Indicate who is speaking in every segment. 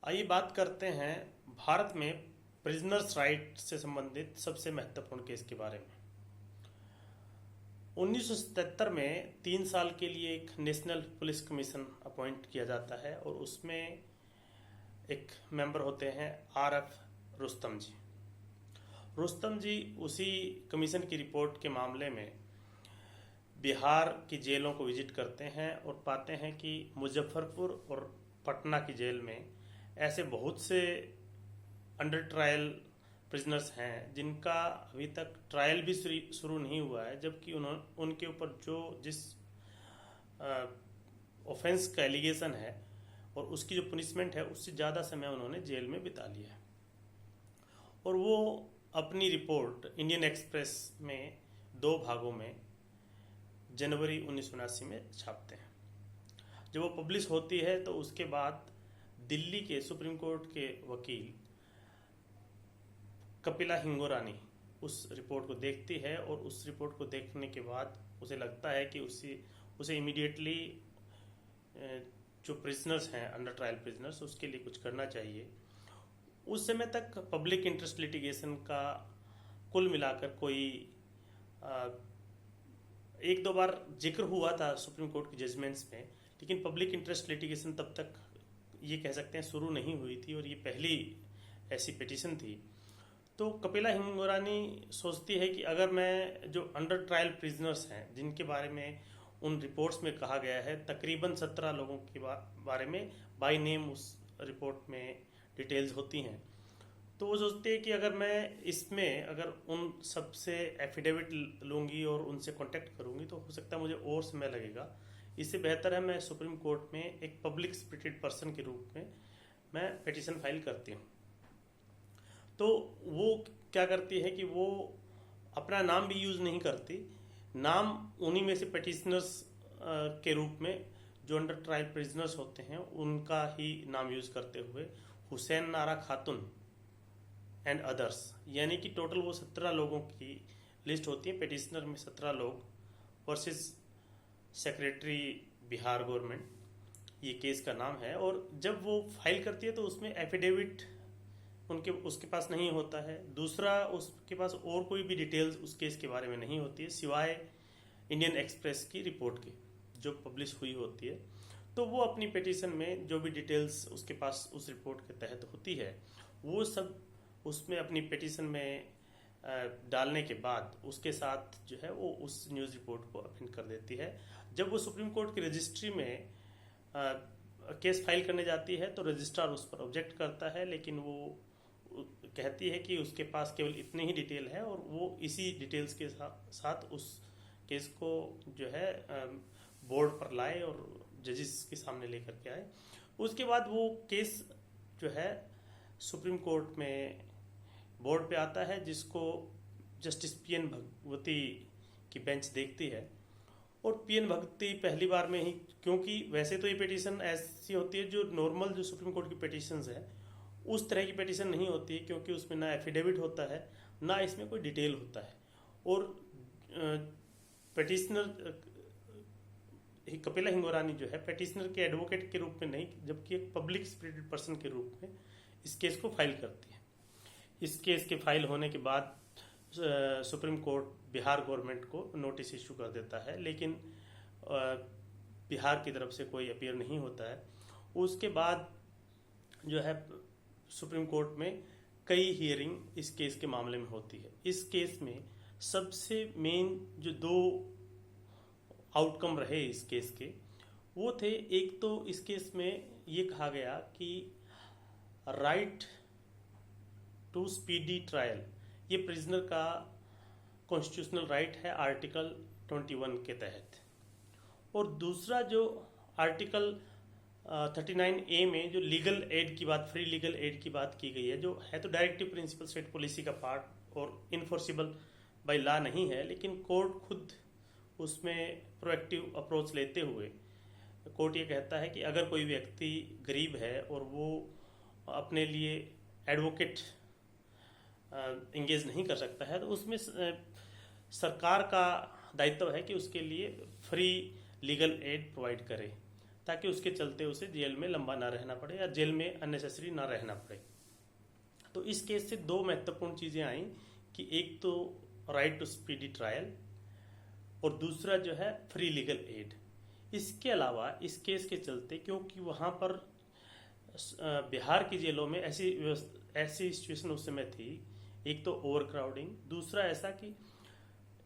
Speaker 1: आइए बात करते हैं भारत में प्रिजनर्स राइट से संबंधित सबसे महत्वपूर्ण केस के बारे में। 1977 में 3 साल के लिए एक नेशनल पुलिस कमीशन अपॉइंट किया जाता है और उसमें एक मेंबर होते हैं RF रुस्तम जी। रुस्तम जी उसी कमीशन की रिपोर्ट के मामले में बिहार की जेलों को विजिट करते हैं और पाते हैं कि मुजफ्फरपुर और पटना की जेल में ऐसे बहुत से अंडर ट्रायल प्रिजनर्स हैं जिनका अभी तक ट्रायल भी शुरू नहीं हुआ है, जबकि उनके ऊपर जिस ऑफेंस का एलिगेशन है और उसकी जो पनिशमेंट है उससे ज़्यादा समय उन्होंने जेल में बिता लिया है। और वो अपनी रिपोर्ट इंडियन एक्सप्रेस में 2 भागों में जनवरी 1979 में छापते हैं। जब वो पब्लिश होती है तो उसके बाद दिल्ली के सुप्रीम कोर्ट के वकील कपिला हिंगोरानी उस रिपोर्ट को देखती है और उस रिपोर्ट को देखने के बाद उसे लगता है कि उसे इमीडिएटली जो प्रिजनर्स हैं अंडर ट्रायल प्रिजनर्स उसके लिए कुछ करना चाहिए। उस समय तक पब्लिक इंटरेस्ट लिटिगेशन का कुल मिलाकर कोई 1-2 बार जिक्र हुआ था सुप्रीम कोर्ट के जजमेंट्स में, लेकिन पब्लिक इंटरेस्ट लिटिगेशन तब तक ये कह सकते हैं शुरू नहीं हुई थी और ये पहली ऐसी पिटीशन थी। तो कपिला हिंगोरानी सोचती है कि अगर मैं जो अंडर ट्रायल प्रिजनर्स हैं जिनके बारे में उन रिपोर्ट्स में कहा गया है, तकरीबन 17 लोगों के बारे में बाय नेम उस रिपोर्ट में डिटेल्स होती हैं, तो वो सोचती है कि अगर मैं इसमें अगर उन सबसे एफिडेविट लूँगी और उनसे कांटेक्ट करूँगी तो हो सकता है मुझे और समय लगेगा। इससे बेहतर है मैं सुप्रीम कोर्ट में एक पब्लिक स्पिरिटेड पर्सन के रूप में मैं पिटीशन फाइल करती हूँ। तो वो क्या करती है कि वो अपना नाम भी यूज़ नहीं करती, नाम उन्हीं में से पिटिशनर्स के रूप में जो अंडर ट्रायल प्रिजनर्स होते हैं उनका ही नाम यूज़ करते हुए हुसैन नारा खातून एंड अदर्स, यानी कि टोटल वो 17 लोगों की लिस्ट होती है। पिटिशनर में 17 लोग वर्सेस सेक्रेटरी बिहार गवर्नमेंट, ये केस का नाम है। और जब वो फाइल करती है तो उसमें एफिडेविट उसके पास नहीं होता है। दूसरा, उसके पास और कोई भी डिटेल्स उस केस के बारे में नहीं होती है सिवाय इंडियन एक्सप्रेस की रिपोर्ट के जो पब्लिश हुई होती है। तो वो अपनी पिटीशन में जो भी डिटेल्स उसके पास उस रिपोर्ट के तहत होती है वो सब उसमें अपनी पिटीशन में डालने के बाद उसके साथ जो है वो उस न्यूज़ रिपोर्ट को अपेंड कर देती है। जब वो सुप्रीम कोर्ट की रजिस्ट्री में केस फाइल करने जाती है तो रजिस्ट्रार उस पर ऑब्जेक्ट करता है, लेकिन वो कहती है कि उसके पास केवल इतनी ही डिटेल है और वो इसी डिटेल्स के साथ उस केस को जो है बोर्ड पर लाए और जजेस के सामने लेकर के आए। उसके बाद वो केस जो है सुप्रीम कोर्ट में बोर्ड पे आता है, जिसको जस्टिस PN भगवती की बेंच देखती है। और PN भगवती पहली बार में ही, क्योंकि वैसे तो ये पिटीशन ऐसी होती है जो नॉर्मल जो सुप्रीम कोर्ट की पिटीशंस है उस तरह की पिटीशन नहीं होती है, क्योंकि उसमें ना एफिडेविट होता है ना इसमें कोई डिटेल होता है। और पिटिशनर कपिला हिंगोरानी जो है पिटिशनर के एडवोकेट के रूप में नहीं, जबकि एक पब्लिक स्पिरिटेड पर्सन के रूप में इस केस को फाइल करती है। इस केस के फाइल होने के बाद सुप्रीम कोर्ट बिहार गवर्नमेंट को नोटिस इशू कर देता है, लेकिन बिहार की तरफ से कोई अपीयर नहीं होता है। उसके बाद जो है सुप्रीम कोर्ट में कई हियरिंग इस केस के मामले में होती है। इस केस में सबसे मेन जो 2 आउटकम रहे इस केस के वो थे, एक तो इस केस में ये कहा गया कि राइट टू स्पीडी ट्रायल ये प्रिजनर का कॉन्स्टिट्यूशनल राइट है आर्टिकल 21 के तहत। और दूसरा जो आर्टिकल 39A में जो लीगल एड की बात, फ्री लीगल एड की बात की गई है, जो है तो डायरेक्टिव प्रिंसिपल स्टेट पॉलिसी का पार्ट और इन्फोर्सिबल बाय लॉ नहीं है, लेकिन कोर्ट खुद उसमें प्रोएक्टिव अप्रोच लेते हुए कोर्ट ये कहता है कि अगर कोई व्यक्ति गरीब है और वो अपने लिए एडवोकेट इंगेज नहीं कर सकता है तो उसमें सरकार का दायित्व है कि उसके लिए फ्री लीगल एड प्रोवाइड करे। ताकि उसके चलते उसे जेल में लंबा ना रहना पड़े या जेल में अननेसेसरी ना रहना पड़े। तो इस केस से दो महत्वपूर्ण चीज़ें आई कि एक तो राइट टू स्पीडी ट्रायल और दूसरा जो है फ्री लीगल एड। इसके अलावा इस केस के चलते, क्योंकि वहाँ पर बिहार की जेलों में ऐसी सिचुएशन उस समय थी, एक तो ओवर क्राउडिंग, दूसरा ऐसा कि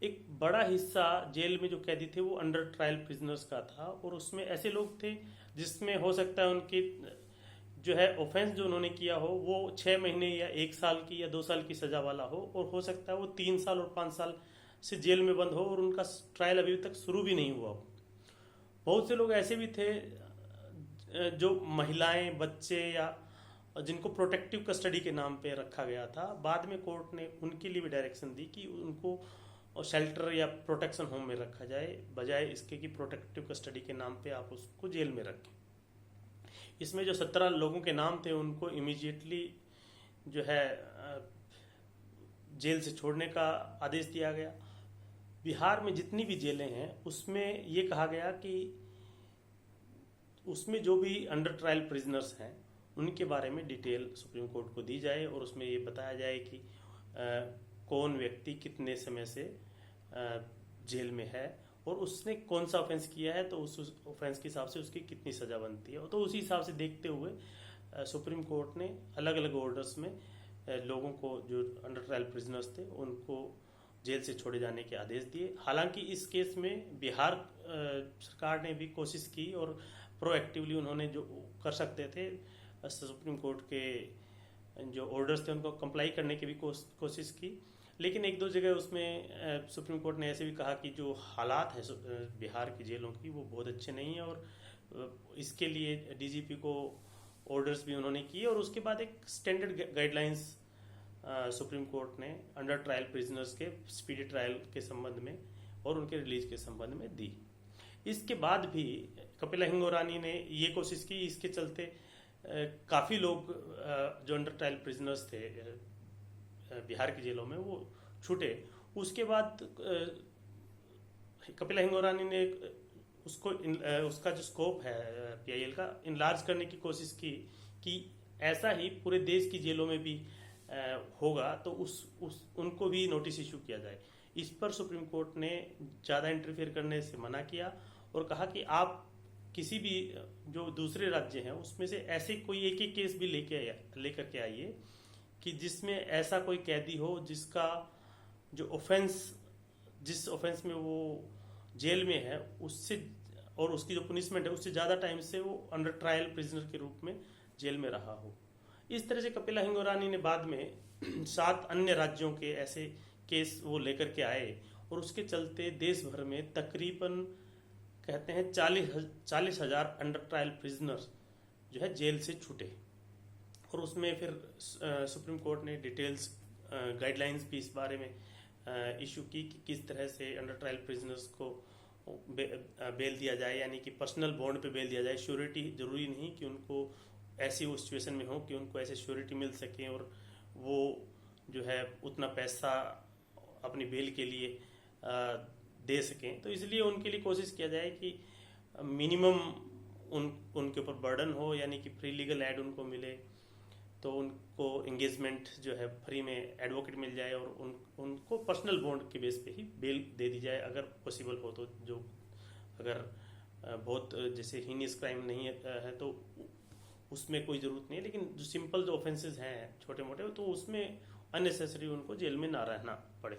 Speaker 1: एक बड़ा हिस्सा जेल में जो कैदी थे वो अंडर ट्रायल प्रिजनर्स का था, और उसमें ऐसे लोग थे जिसमें हो सकता है उनकी जो है ऑफेंस जो उन्होंने किया हो वो 6 महीने या 1 साल की या 2 साल की सजा वाला हो, और हो सकता है वो 3 साल और 5 साल से जेल में बंद हो और उनका ट्रायल अभी तक शुरू भी नहीं हुआ हो। बहुत से लोग ऐसे भी थे जो महिलाएं, बच्चे या जिनको प्रोटेक्टिव कस्टडी के नाम पे रखा गया था। बाद में कोर्ट ने उनके लिए भी डायरेक्शन दी कि उनको शेल्टर या प्रोटेक्शन होम में रखा जाए, बजाय इसके कि प्रोटेक्टिव कस्टडी के नाम पे आप उसको जेल में रखें। इसमें जो 17 लोगों के नाम थे उनको इमीडिएटली जो है जेल से छोड़ने का आदेश दिया गया। बिहार में जितनी भी जेलें हैं उसमें ये कहा गया कि उसमें जो भी अंडर ट्रायल प्रिजनर्स हैं उनके बारे में डिटेल सुप्रीम कोर्ट को दी जाए, और उसमें ये बताया जाए कि कौन व्यक्ति कितने समय से जेल में है और उसने कौन सा ऑफेंस किया है, तो उस ऑफेंस के हिसाब से उसकी कितनी सजा बनती है। तो उसी हिसाब से देखते हुए सुप्रीम कोर्ट ने अलग अलग ऑर्डर्स में लोगों को, जो अंडर ट्रायल प्रिजनर्स थे, उनको जेल से छोड़े जाने के आदेश दिए। हालांकि इस केस में बिहार सरकार ने भी कोशिश की और प्रोएक्टिवली उन्होंने जो कर सकते थे सुप्रीम कोर्ट के जो ऑर्डर्स थे उनको कंप्लाई करने की भी कोशिश की, लेकिन एक दो जगह उसमें सुप्रीम कोर्ट ने ऐसे भी कहा कि जो हालात है बिहार की जेलों की वो बहुत अच्छे नहीं है, और इसके लिए डीजीपी को ऑर्डर्स भी उन्होंने किए। और उसके बाद एक स्टैंडर्ड गाइडलाइंस सुप्रीम कोर्ट ने अंडर ट्रायल प्रिजनर्स के स्पीडी ट्रायल के संबंध में और उनके रिलीज के संबंध में दी। इसके बाद भी कपिला हिंगोरानी ने ये कोशिश की, इसके चलते काफ़ी लोग जो अंडर ट्रायल प्रिजनर्स थे बिहार की जेलों में वो छूटे। उसके बाद कपिला हिंगोरानी ने उसका जो स्कोप है पीआईएल का इनलार्ज करने की कोशिश की कि ऐसा ही पूरे देश की जेलों में भी होगा, तो उनको भी नोटिस इशू किया जाए। इस पर सुप्रीम कोर्ट ने ज़्यादा इंटरफेयर करने से मना किया और कहा कि आप किसी भी जो दूसरे राज्य हैं उसमें से ऐसे कोई एक ही केस भी लेकर के आइए कि जिसमें ऐसा कोई कैदी हो जिसका जो जिस ऑफेंस में वो जेल में है उससे, और उसकी जो पनिशमेंट है उससे ज़्यादा टाइम से वो अंडर ट्रायल प्रिजनर के रूप में जेल में रहा हो। इस तरह से कपिला हिंगोरानी ने बाद में 7 अन्य राज्यों के ऐसे केस वो लेकर के आए, और उसके चलते देश भर में तकरीबन कहते हैं 40,000 अंडर ट्रायल प्रिजनर्स जो है जेल से छूटे। और उसमें फिर सुप्रीम कोर्ट ने डिटेल्स गाइडलाइंस भी इस बारे में इशू की कि किस तरह से अंडर ट्रायल प्रिजनर्स को बेल दिया जाए, यानी कि पर्सनल बॉन्ड पे बेल दिया जाए। श्योरिटी जरूरी नहीं कि उनको ऐसी वो सिचुएशन में हो कि उनको ऐसे श्योरिटी मिल सके और वो जो है उतना पैसा अपनी बेल के लिए दे सकें। तो इसलिए उनके लिए कोशिश किया जाए कि मिनिमम उनके ऊपर बर्डन हो, यानी कि फ्री लीगल एड उनको मिले, तो उनको एंगेजमेंट जो है फ्री में एडवोकेट मिल जाए और उनको पर्सनल बॉन्ड के बेस पे ही बेल दे दी जाए अगर पॉसिबल हो तो। जो अगर बहुत जैसे हीनियस क्राइम नहीं है तो उसमें कोई ज़रूरत नहीं है, लेकिन जो सिंपल जो ऑफेंसेस हैं छोटे मोटे तो उसमें अननेसेसरी उनको जेल में ना रहना पड़े।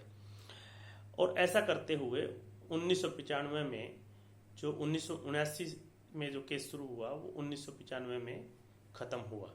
Speaker 1: और ऐसा करते हुए 1995 में जो 1979 में जो केस शुरू हुआ वो 1995 में ख़त्म हुआ।